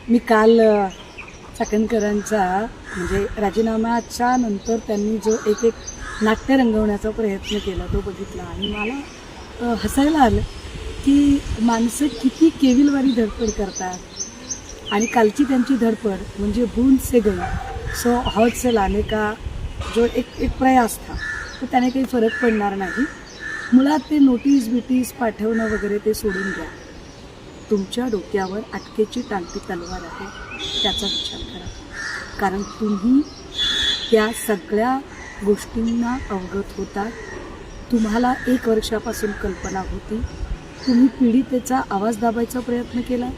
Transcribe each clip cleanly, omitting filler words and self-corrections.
मी काल चाकणकरांचा म्हणजे राजीनाम्याच्या नंतर त्यांनी जो एक नाट्य रंगवण्याचा प्रयत्न केला तो बघितला आणि मला हसायला आलं की माणसं किती केविलवारी धडपड करतात आणि कालची त्यांची धडपड म्हणजे बूंद से गई सो हौद से लाने का जो एक प्रयास था तो त्याने काही फरक पडणार नाही. मुळात ते नोटीस पाठवणं वगैरे ते सोडून द्या. तुमच्या डोक्यावर अटकेची टांगती तलवार आहे त्याचा विचार करा. कारण तुम्ही त्या सगळ्या गोष्टींना अवगत होता. तुम्हाला 1 वर्षापासून कल्पना होती. तुम्ही पीडितेचा आवाज दाबायचा प्रयत्न केला.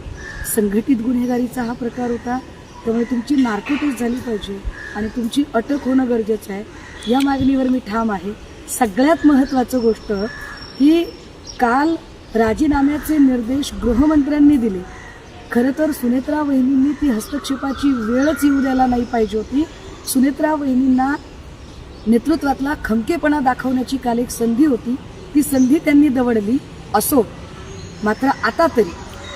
संघटित गुन्हेगारीचा हा प्रकार होता. त्यामुळे तुमची नार्कोटेस्ट झाली पाहिजे आणि तुमची अटक होणं गरजेचं आहे. या मागणीवर मी ठाम आहे. सगळ्यात महत्त्वाचं गोष्ट ही काल राजीनाम्याचे निर्देश गृहमंत्र्यांनी दिले. खरं तर सुनेत्रा वहिनींनी ती हस्तक्षेपाची वेळच येऊ द्यायला नाही पाहिजे होती. सुनेत्रा वहिनींना नेतृत्वातला खमकेपणा दाखवण्याची काल एक संधी होती. ती संधी त्यांनी दवडली. असो, मात्र आता तरी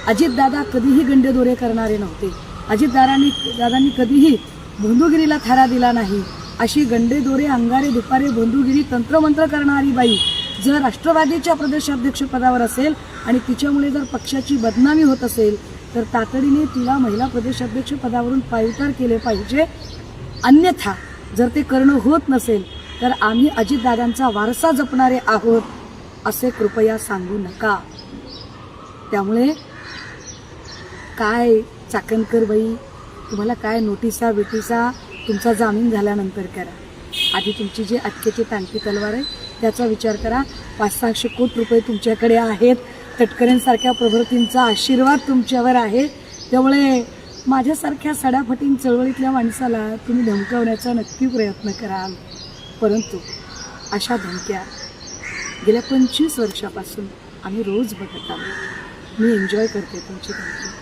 अजितदादा कधीही गंडेदोरे करणारे नव्हते. अजितदादांनी कधीही भोंदूगिरीला थारा दिला नाही. अशी गंडेदोरे अंगारे दुपारे भोंदूगिरी तंत्रमंत्र करणारी बाई जर राष्ट्रवादीच्या प्रदेशाध्यक्षपदावर असेल आणि तिच्यामुळे जर पक्षाची बदनामी होत असेल तर तातडीने तिला महिला प्रदेशाध्यक्ष पदावरून पायउतार केले पाहिजे. अन्यथा जर ते करणं होत नसेल तर आम्ही अजितदादांचा वारसा जपणारे आहोत असे कृपया सांगू नका. त्यामुळे काय चाकणकर बाई, तुम्हाला काय नोटिसा तुमचा जामीन झाल्यानंतर करा. आधी तुमची जी अटकेची टांगती तलवार आहे त्याचा विचार करा. 500-600 कोटी रुपये तुमच्याकडे आहेत. तटकरेंसारख्या प्रभृतींचा आशीर्वाद तुमच्यावर आहे. त्यामुळे माझ्यासारख्या सडाफटीन चळवळीतल्या माणसाला तुम्ही धमकावण्याचा नक्की प्रयत्न कराल. परंतु अशा धमक्या गेल्या 25 वर्षापासून आम्ही रोज बघत आहोत. मी एन्जॉय करते तुमची धमकी.